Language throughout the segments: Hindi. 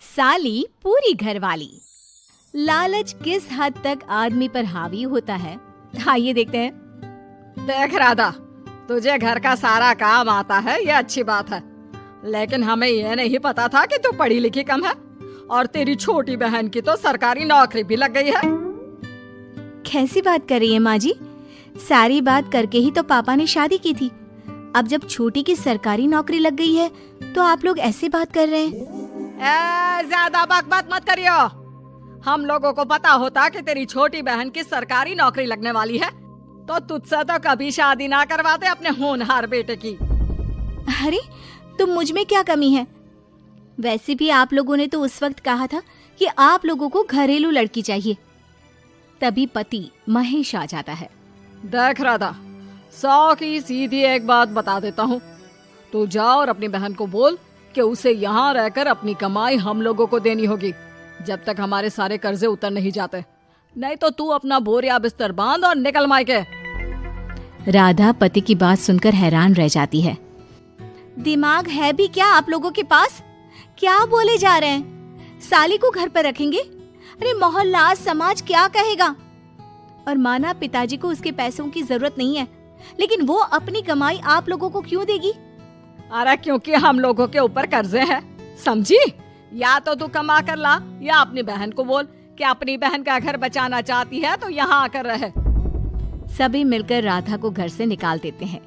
साली पूरी घरवाली। लालच किस हद तक आदमी पर हावी होता है, आइए देखते हैं। देख राधा, तुझे घर का सारा काम आता है, ये अच्छी बात है, लेकिन हमें ये नहीं पता था कि तू पढ़ी लिखी कम है और तेरी छोटी बहन की तो सरकारी नौकरी भी लग गई है। कैसी बात कर रही है माँ जी? सारी बात करके ही तो पापा ने शादी की थी। अब जब छोटी की सरकारी नौकरी लग गई है तो आप लोग ऐसे बात कर रहे हैं। ज्यादा बकबक मत करियो। हम लोगों को पता होता कि तेरी छोटी बहन की सरकारी नौकरी लगने वाली है तो तुझसे तो कभी शादी ना करवाते अपने होनहार बेटे की। अरे तो मुझ में क्या कमी है? वैसे भी आप लोगों ने तो उस वक्त कहा था कि आप लोगों को घरेलू लड़की चाहिए। तभी पति महेश आ जाता है। देख राधा, 100 की सीधी एक बात बता देता हूँ, तू जा और अपनी बहन को बोल कि उसे यहाँ रहकर अपनी कमाई हम लोगों को देनी होगी जब तक हमारे सारे कर्जे उतर नहीं जाते, नहीं तो तू अपना बोरिया बिस्तर बांध और निकल मायके। राधा पति की बात सुनकर हैरान रह जाती है। दिमाग है भी क्या आप लोगों के पास? क्या बोले जा रहे हैं? साली को घर पर रखेंगे? अरे मोहल्ला समाज क्या कहेगा? और माना पिताजी को उसके पैसों की जरूरत नहीं है, लेकिन वो अपनी कमाई आप लोगों को क्यों देगी? अरे क्योंकि हम लोगों के ऊपर कर्जे हैं, समझी? या तो तू कमा कर ला या अपनी बहन को बोल कि अपनी बहन का घर बचाना चाहती है तो यहाँ आकर रहे। सभी मिलकर राधा को घर से निकाल देते हैं।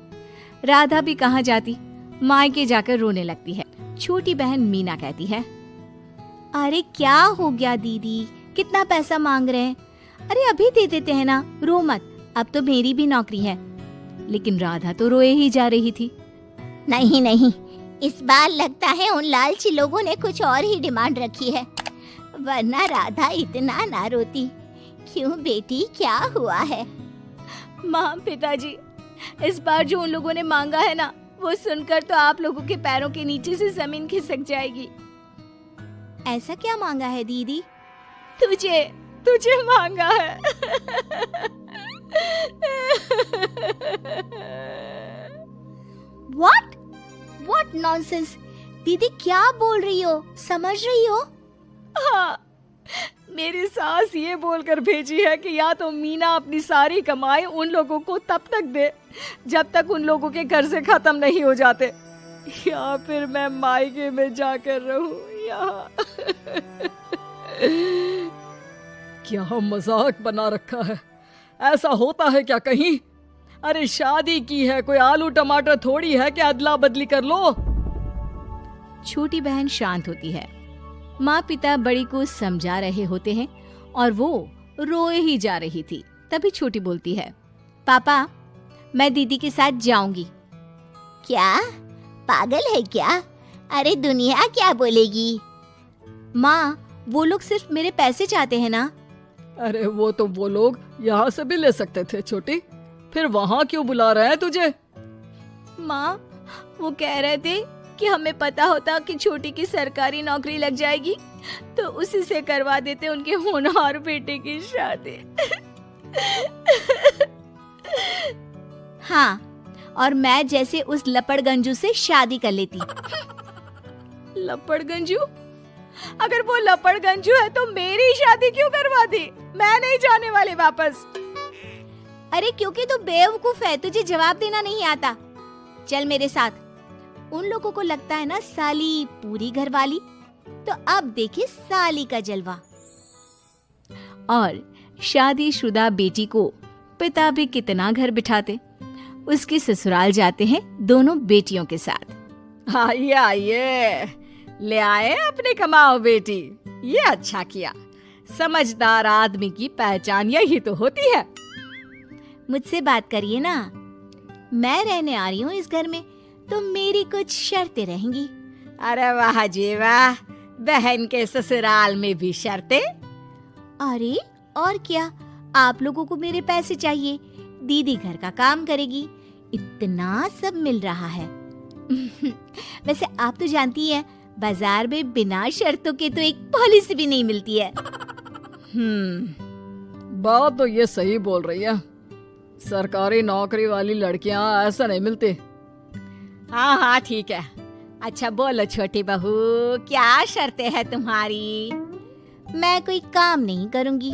राधा भी कहाँ जाती, मायके जाकर रोने लगती है। छोटी बहन मीना कहती है, अरे क्या हो गया दीदी, कितना पैसा मांग रहे हैं? अरे अभी दे देते हैं ना, रो मत, अब तो मेरी भी नौकरी है। लेकिन राधा तो रोए ही जा रही थी। नहीं नहीं, इस बार लगता है उन लालची लोगों ने कुछ और ही डिमांड रखी है, वरना राधा इतना ना रोती। क्यों बेटी, क्या हुआ है? माँ पिताजी, इस बार जो उन लोगों ने मांगा है ना, वो सुनकर तो आप लोगों के पैरों के नीचे से जमीन खिसक जाएगी। ऐसा क्या मांगा है दीदी? तुझे मांगा है। What nonsense? दीदी क्या बोल रही हो, समझ रही हो? हाँ, मेरी सास ये बोलकर भेजी है कि या तो मीना अपनी सारी कमाई उन लोगों को तब तक दे जब तक उन लोगों के कर्जे खत्म नहीं हो जाते, या फिर मैं मायके में जाकर रहूं यहाँ। क्या मजाक बना रखा है? ऐसा होता है क्या कहीं? अरे शादी की है, कोई आलू टमाटर थोड़ी है कि अदला बदली कर लो। छोटी बहन शांत होती है। माँ पिता बड़ी को समझा रहे होते हैं और वो रोए ही जा रही थी। तभी छोटी बोलती है, पापा मैं दीदी के साथ जाऊंगी। क्या पागल है क्या? अरे दुनिया क्या बोलेगी? माँ वो लोग सिर्फ मेरे पैसे चाहते हैं ना। अरे वो लोग यहाँ से भी ले सकते थे छोटी, फिर वहाँ क्यों बुला रहे हैं तुझे? माँ वो कह रहे थे कि हमें पता होता कि छोटी की सरकारी नौकरी लग जाएगी तो उसी से करवा देते उनके होनहार बेटे की शादी। हाँ, और मैं जैसे उस लपड़गंजू से शादी कर लेती। लपड़गंजू? अगर वो लपड़गंजू है तो मेरी शादी क्यों करवा दी? मैं नहीं जाने वाली वापस। अरे क्योंकि तू बेवकूफ है, तुझे जवाब देना नहीं आता। चल मेरे साथ। उन लोगों को लगता है ना साली पूरी घरवाली, तो अब देखिए साली का जलवा। और शादीशुदा बेटी को पिता भी कितना घर बिठाते। उसके ससुराल जाते हैं दोनों बेटियों के साथ। आइए आइए, ले आए अपने कमाओ बेटी, ये अच्छा किया। समझदार आदमी की पहचान यही तो होती है। मुझसे बात करिए ना, मैं रहने आ रही हूँ इस घर में, तो मेरी कुछ शर्तें रहेंगी। अरे वाह जी वाह, बहन के ससुराल में भी शर्तें? अरे और क्या, आप लोगों को मेरे पैसे चाहिए, दीदी घर का काम करेगी, इतना सब मिल रहा है। वैसे आप तो जानती हैं, बाजार में बिना शर्तों के तो एक पॉलिसी भी नहीं मिलती है। बात तो ये सही बोल रही है, सरकारी नौकरी वाली लड़कियां ऐसा नहीं मिलती। हाँ हाँ ठीक है, अच्छा बोलो छोटी बहू, क्या शर्तें है तुम्हारी? मैं कोई काम नहीं करूंगी।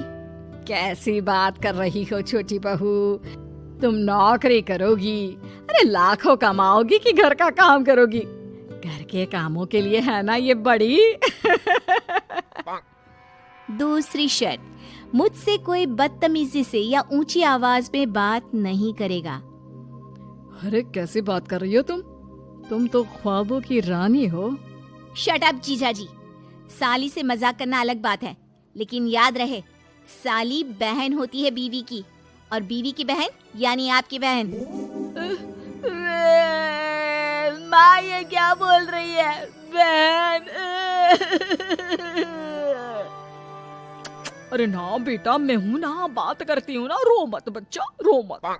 कैसी बात कर रही हो छोटी बहू? तुम नौकरी करोगी? अरे लाखों कमाओगी कि घर का काम करोगी? घर के कामों के लिए है ना ये बड़ी। दूसरी शर्त, मुझसे कोई बदतमीजी से या ऊंची आवाज में बात नहीं करेगा। अरे कैसी बात कर रही हो तुम तो ख्वाबों की रानी हो। शट अप जीजा जी। साली से मजाक करना अलग बात है, लेकिन याद रहे साली बहन होती है बीवी की, और बीवी की बहन यानी आपकी बहन। माँ ये क्या बोल रही है? बहन। अरे ना बेटा, मैं हूँ ना, बात करती हूँ ना, रो मत बच्चा, रो मत।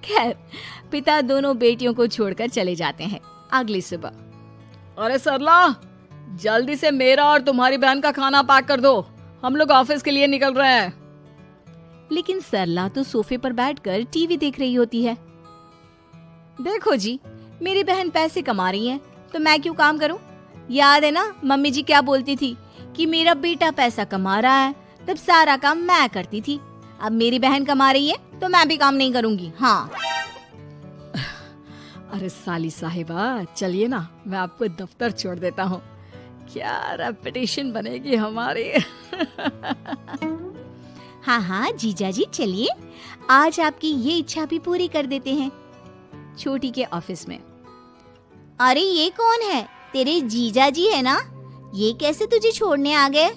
खैर, पिता दोनों बेटियों को छोड़कर चले जाते हैं। अगली सुबह, अरे सरला, जल्दी से मेरा और तुम्हारी बहन का खाना पैक कर दो, हम लोग ऑफिस के लिए निकल रहे हैं। लेकिन सरला तो सोफे पर बैठकर टीवी देख रही होती है। देखो जी, मेरी बहन पैसे कमा रही है तो मैं क्यों काम करूं? याद है ना मम्मी जी क्या बोलती थी कि मेरा बेटा पैसा कमा रहा है, तब सारा काम मैं करती थी। अब मेरी बहन कमा रही है तो मैं भी काम नहीं करूंगी। हाँ। अरे साली साहिबा, चलिए ना, मैं आपको दफ्तर छोड़ देता हूँ। क्या रेपुटेशन बनेगी हमारी। हाँ हाँ जीजा जी चलिए, आज आपकी ये इच्छा भी पूरी कर देते हैं। छोटी के ऑफिस में, अरे ये कौन है? तेरे जीजा जी है ना? ये कैसे तुझे छोड़ने आ गए?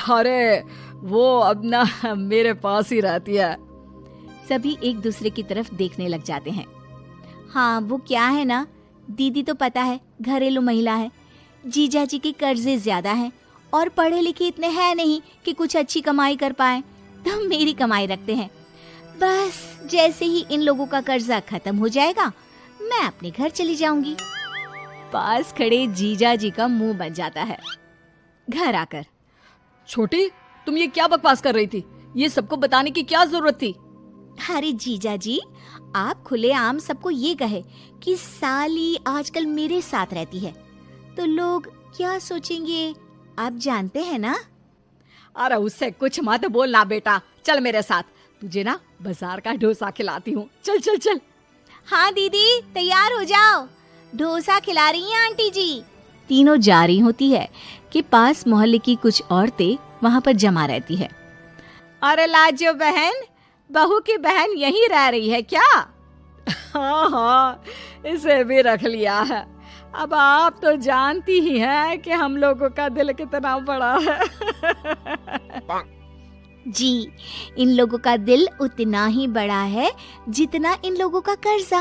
अरे वो अब ना मेरे पास ही रहती है। सभी एक दूसरे की तरफ देखने लग जाते हैं। हाँ वो क्या है ना, दीदी तो पता है घरेलू महिला है, जीजा जी के कर्जे ज्यादा हैं और पढ़े लिखे इतने हैं नहीं कि कुछ अच्छी कमाई कर पाए, तो मेरी कमाई रखते हैं। बस जैसे ही इन लोगों का कर्जा खत्म हो जाएगा मैं अपने घर चली जाऊंगी। पास खड़े जीजा जी का मुंह बन जाता है। घर आकर, छोटी, तुम ये क्या बकवास कर रही थी? ये सबको बताने की क्या जरूरत थी? अरे जीजा जी, आप खुलेआम सबको ये कहे कि साली आजकल मेरे साथ रहती है तो लोग क्या सोचेंगे आप जानते हैं ना। अरे उससे कुछ मत बोलना बेटा, चल मेरे साथ, तुझे ना बाजार का डोसा खिलाती हूँ। चल चल चल। हाँ दीदी तैयार हो जाओ, डोसा खिला रही हैं आंटी जी। तीनों जा रही होती है कि पास मोहल्ले की कुछ औरतें वहाँ पर जमा रहती है। अरे लाजो बहन, बहू की बहन यहीं रह रही है क्या? हाँ हाँ, इसे भी रख लिया है। अब आप तो जानती ही हैं कि हम लोगों का दिल कितना बड़ा है। जी, इन लोगों का दिल उतना ही बड़ा है जितना इन लोगों का कर्जा।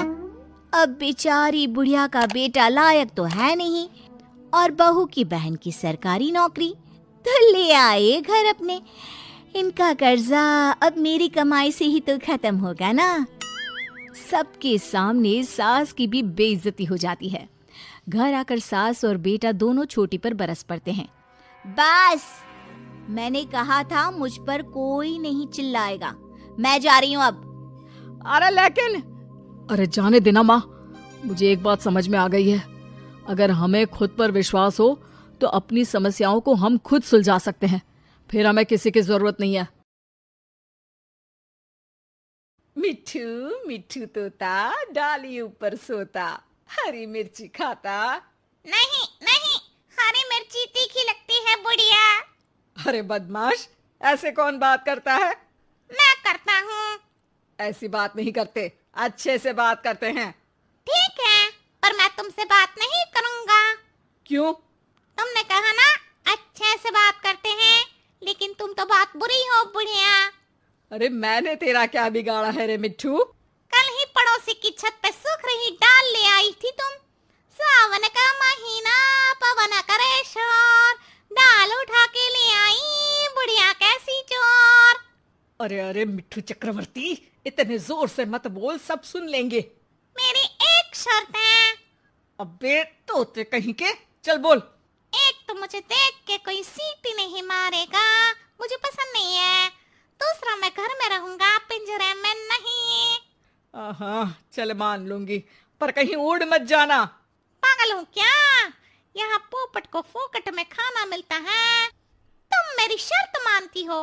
अब बेचारी बुढ़िया का बेटा लायक तो है नहीं और बहू की बहन की सरकारी नौकरी, तो ले आए घर अपने। इनका कर्जा अब मेरी कमाई से ही तो खत्म होगा ना। सबके सामने सास की भी बेइज्जती हो जाती है। घर आकर सास और बेटा दोनों छोटी पर बरस पड़ते हैं। बस, मैंने कहा था मुझ पर कोई नहीं चिल्लाएगा, मैं जा रही हूँ अब। अरे लेकिन, अरे जाने देना माँ, मुझे एक बात समझ में आ गई है, अगर हमें खुद पर विश्वास हो तो अपनी समस्याओं को हम खुद सुलझा सकते हैं, फिर हमें किसी की जरूरत नहीं है। मिठू मिठू तोता डाली ऊपर सोता, हरी मिर्ची खाता। नहीं नहीं, हरी मिर्ची तीखी लगती है बुढ़िया। अरे बदमाश, ऐसे कौन बात करता है? मैं करता हूँ। ऐसी बात नहीं करते, अच्छे से बात करते हैं। ठीक है, पर मैं तुमसे बात नहीं करूँगा। क्यों? तुमने कहा ना अच्छे से बात करते हैं, लेकिन तुम तो बात बुरी हो बुढ़िया। अरे मैंने तेरा क्या बिगाड़ा है रे मिट्ठू? कल ही पड़ोसी की छत पे सूख रही डाल ले आई थी तुम। सावन का महीना पवन करे शोर, डाल उठा के ले आई बुढ़िया कैसी चोर। अरे अरे मिट्ठू चक्रवर्ती, इतने जोर से मत बोल, सब सुन लेंगे। मेरी एक शर्त है। अबे तोते कहीं के, चल बोल। एक तो मुझे देख के कोई सीटी नहीं मारेगा, मुझे पसंद नहीं है। दूसरा, मैं घर में रहूंगा, पिंजरे में नहीं। हाँ चल मान लूंगी, पर कहीं उड़ मत जाना। पागल हूँ क्या? यहाँ पोपट को फोकट में खाना मिलता है, तुम मेरी शर्त मानती हो?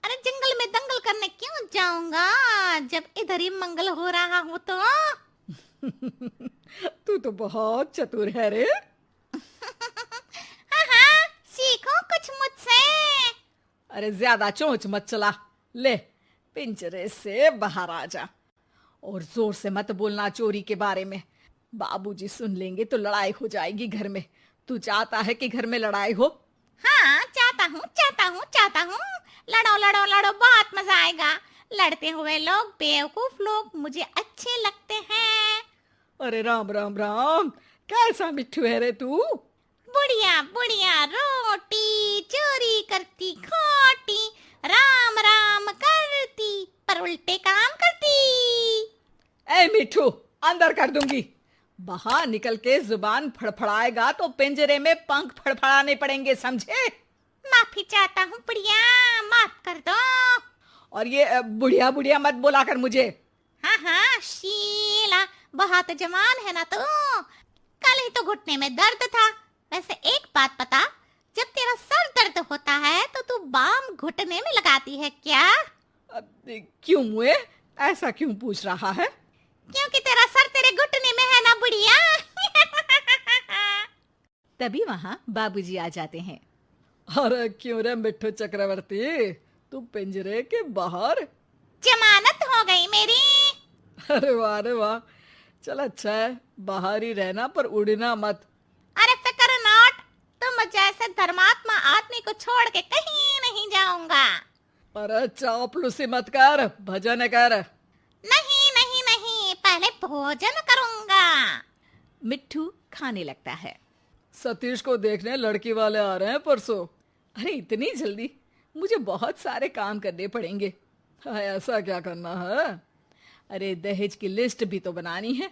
अरे जंगल में दंगल करने क्यों जाऊंगा जब इधर ही मंगल हो रहा हो तो? तू तो बहुत चतुर है रे। हाँ हाँ, सीखो कुछ मुझसे। अरे ज्यादा चोंच मत चला, ले पिंजरे से बाहर आ जा और जोर से मत बोलना चोरी के बारे में। बाबूजी सुन लेंगे तो लड़ाई हो जाएगी घर में। तू चाहता है कि घर में लड़ाई हो? हाँ चाहता हूँ, चाहता हूँ, चाहता हूँ। लड़ो लड़ो लड़ो, बहुत मजा आएगा। लड़ते हुए लोग, बेवकूफ लोग मुझे अच्छे लगते हैं। अरे राम राम राम, कैसा मिट्ठू है रे तू? बुढ़िया बुढ़िया रोटी चोरी करती खोटी, राम राम करती पर उल्टे काम करती। ए मिट्ठू, अंदर कर दूंगी। बाहर निकल के जुबान फड़फड़ाएगा तो पिंजरे में पंख फड़फड़ाने पड़ेंगे, समझे? माफी चाहता हूँ बुढ़िया, माफ कर दो। और ये बुढ़िया बुढ़िया मत बोला कर मुझे। हाँ हाँ शीला, बहुत जवान है ना तू। कल ही तो घुटने में दर्द था। वैसे एक बात बता, जब तेरा सर दर्द होता है तो तू बाम घुटने में लगाती है क्या? क्यों मुए, ऐसा क्यों पूछ रहा है? क्योंकि तेरा सर तेरे घुटने में है ना बुढ़िया। तभी वहाँ बाबूजी आ जाते हैं। अरे क्यों रे मिट्ठू चक्रवर्ती, तू पिंजरे के बाहर? जमानत हो गई मेरी। अरे वाह, अरे वाह, चल अच्छा है, बाहर ही रहना पर उड़ना मत। अरे फिकर नॉट, तुम जैसे धर्मात्मा आदमी को छोड़ के कहीं नहीं जाऊंगा। अरे चापलूसी मत कर, भजन कर। नहीं नहीं नहीं, पहले भोजन करूंगा। मिट्ठू खाने लगता है। सतीश को देखने लड़की वाले आ रहे हैं परसों। अरे इतनी जल्दी? मुझे बहुत सारे काम करने पड़ेंगे। हाँ, ऐसा क्या करना है? अरे दहेज की लिस्ट भी तो बनानी है।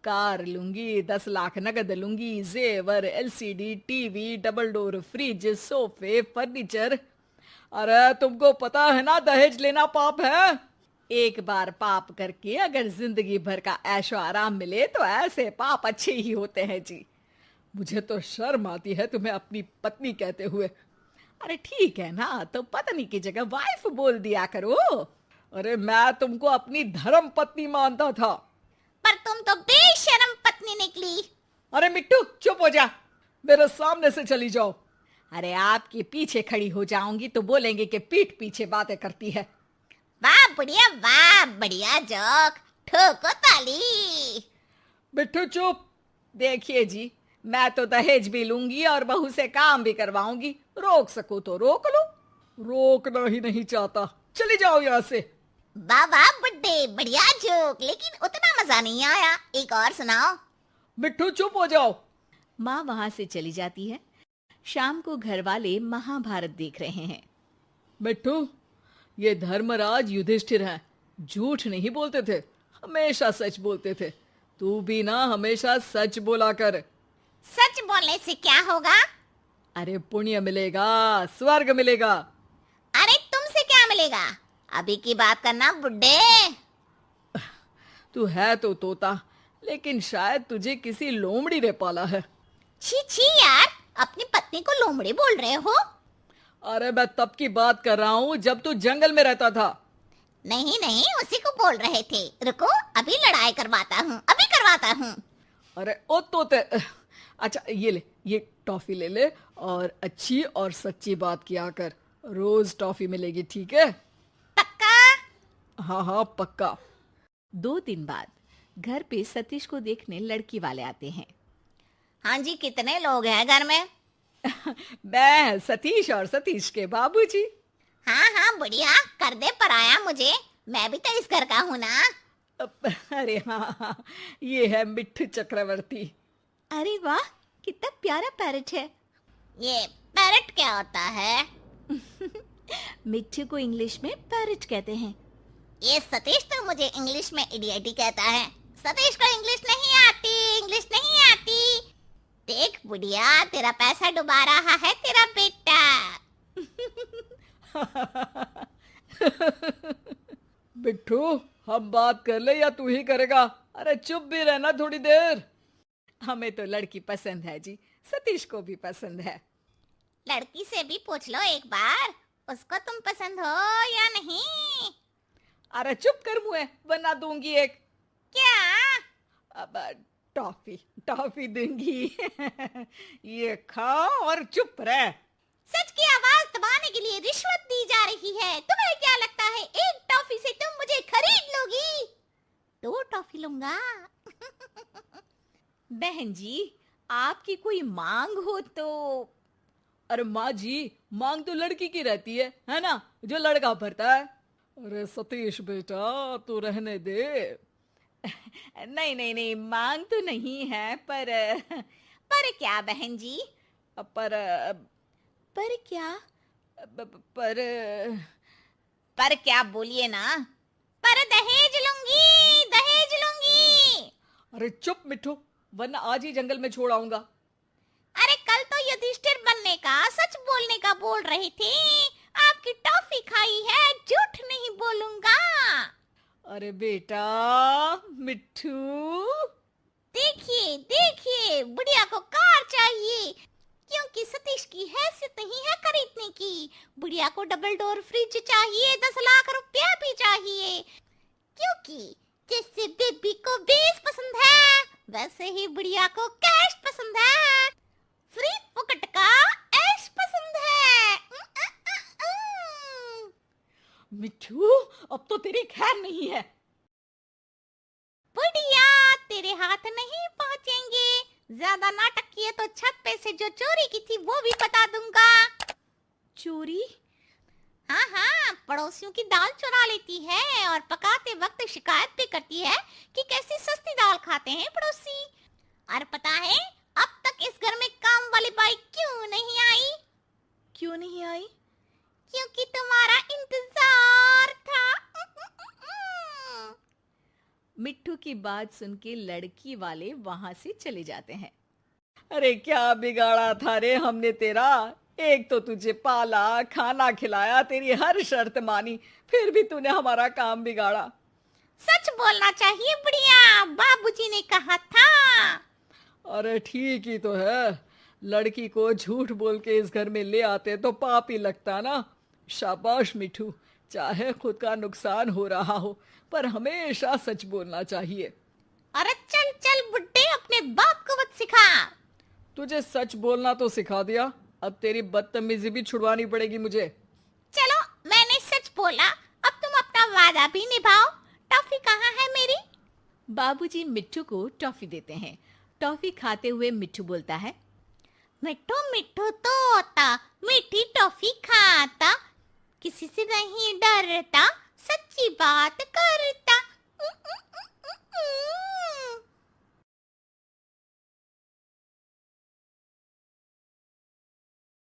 कार लूंगी, 10 लाख नगद लूंगी, जेवर, LCD, TV, double door fridge, सोफे, फर्नीचर। अरे तुमको पता है ना दहेज लेना पाप है। एक बार पाप करके अगर जिंदगी भर का ऐशो आराम मिले तो ऐसे पाप अच्छे ही होते हैं जी। मुझे तो शर्म आती है तुम्हें अपनी पत्नी कहते हुए। अरे ठीक है ना, तो पत्नी की जगह वाइफ बोल दिया करो। अरे मैं तुमको अपनी धर्म पत्नी मानता था। पर तुम तो बेशर्म पत्नी निकली। अरे मिट्टू चुप हो जा, मेरे सामने से चली जाओ। अरे आपके पीछे खड़ी हो जाऊंगी तो बोलेंगे कि पीठ पीछे बातें करती है। वाह बुढ़िया, वाह बढ़िया जोक, ठोको ताली। मिट्टू चुप। देखिए जी, मैं तो दहेज भी लूंगी और बहू से काम भी करवाऊंगी। रोक सको तो रोक लो, रोकना ही नहीं चाहता। चली जाओ यहाँ से। वाह वाह बुड्ढे, बढ़िया जोक, लेकिन उतना मजा नहीं आया। एक और सुनाओ। मिट्टू चुप हो जाओ। माँ वहाँ से चली जाती है। शाम को घर वाले महाभारत देख रहे हैं। मिट्टू, ये धर्मराज युधिष्ठिर हैं, झूठ नहीं बोलते थे, हमेशा सच बोलते थे। तू भी ना हमेशा सच बोला कर। सच बोलने से क्या होगा? अरे पुण्य मिलेगा, स्वर्ग मिलेगा। अरे तुमसे क्या मिलेगा? अभी की बात करना बुड्ढे। तू है तो तोता, लेकिन शायद तुझे किसी लोमड़ी ने पाला है। छी छी यार, अपनी पत्नी को लोमड़ी बोल रहे हो? अरे मैं तब की बात कर रहा हूँ जब तू जंगल में रहता था। नहीं नहीं, उसी को बोल रहे थे। रुको, अभी लड़ाई करवाता हूँ, अभी करवाता हूँ। अरे ओ तोते, अच्छा ये ले, ये टॉफी ले ले और अच्छी और सच्ची बात किया कर। रोज टॉफी मिलेगी, ठीक है? पक्का? हाँ हाँ पक्का। 2 दिन बाद घर पे सतीश को देखने लड़की वाले आते हैं। हाँ जी, कितने लोग हैं घर में? मैं सतीश और सतीश के बाबूजी। हाँ हाँ बढ़िया, कर दे पराया मुझे, मैं भी तो इस घर का हूँ ना। अरे हाँ, ये है मिट्ठू चक्रवर्ती। अरे वाह, कितना प्यारा पैरट है। ये पैरट क्या होता है? मिट्ठू को इंग्लिश में पैरट कहते हैं। ये सतीश तो मुझे इंग्लिश में इडियट ही कहता है। सतीश को इंग्लिश नहीं आती, इंग्लिश नहीं आती। देख बुढ़िया, तेरा पैसा डुबा रहा है तेरा बेटा। बिट्ठू, हम बात कर ले या तू ही करेगा? अरे चुप भी रहना थोड़ी देर। हमें तो लड़की पसंद है जी, सतीश को भी पसंद है। लड़की से भी पूछ लो एक बार, उसको तुम पसंद हो या नहीं। अरे चुप कर मुए, वरना दूंगी एक। क्या? अब टॉफी टॉफी दूंगी। ये खा और चुप रह। सच की आवाज दबाने के लिए रिश्वत दी जा रही है। तुम्हें क्या लगता है एक टॉफी से तुम मुझे खरीद लोगी? 2 टॉफी लूंगा। बहन जी, आपकी कोई मांग हो तो। अरे माँ जी, मांग तो लड़की की रहती है ना, जो लड़का भरता है। अरे सतीश बेटा, तू रहने दे। नहीं नहीं नहीं, मांग तो नहीं है, पर क्या बहन जी? पर क्या? पर पर क्या बोलिए ना। पर दहेज लूंगी, दहेज लूंगी। अरे चुप मिठू, वरना आज ही जंगल में छोड़ आऊंगा। अरे कल तो युधिष्ठिर बनने का, सच बोलने का बोल रही थी। आपकी टॉफी खाई है, झूठ नहीं बोलूंगा। अरे बेटा मिट्ठू, देखिए देखिए, बुढ़िया को कार चाहिए, क्योंकि सतीश की हैसियत नहीं है खरीदने की। बुढ़िया को डबल डोर फ्रिज चाहिए, 10 लाख रुपया भी चाहिए, क्योंकि जैसे बेबी को बेस पसंद है, वैसे ही बुढ़िया को कैश पसंद है। फ्री फुकट का ऐश पसंद है। मिट्ठू, अब तो तेरी खैर नहीं है। बुढ़िया तेरे हाथ नहीं पहुंचेंगे। ज्यादा नाटक किए तो छत पे से जो चोरी की थी वो भी बता दूंगा। चोरी? हाँ हाँ, पड़ोसियों की दाल चुरा लेती है और पकाते वक्त शिकायत भी करती है कि कैसी सस्ती दाल खाते हैं पड़ोसी। और पता है अब तक इस घर में काम वाली बाई क्यों नहीं आई? क्यों नहीं आई? क्योंकि तुम्हारा इंतजार था। मिट्टू की बात सुन के लड़की वाले वहां से चले जाते हैं। अरे क्या बिगाड़ा था रे हमने तेरा। एक तो तुझे पाला, खाना खिलाया, तेरी हर शर्त मानी, फिर भी तूने हमारा काम बिगाड़ा। सच बोलना चाहिए बुढ़िया, बाबूजी ने कहा था। अरे ठीक ही तो है, लड़की को झूठ बोल के इस घर में ले आते तो पाप ही लगता ना। शाबाश मिठू, चाहे खुद का नुकसान हो रहा हो, पर हमेशा सच बोलना चाहिए। अरे चल चल बुड्ढे, अपने बाप को मत सिखा। तुझे सच बोलना तो सिखा दिया, अब तेरी बदतमीजी भी छुड़वानी पड़ेगी मुझे। चलो, मैंने सच बोला, अब तुम अपना वादा भी निभाओ। टॉफी कहाँ है मेरी? बाबूजी मिट्टू को टॉफी देते हैं। टॉफी खाते हुए मिट्टू बोलता है, मिट्टू मिट्टू तोता, मीठी टॉफी खाता, किसी से नहीं डरता, सच्ची बात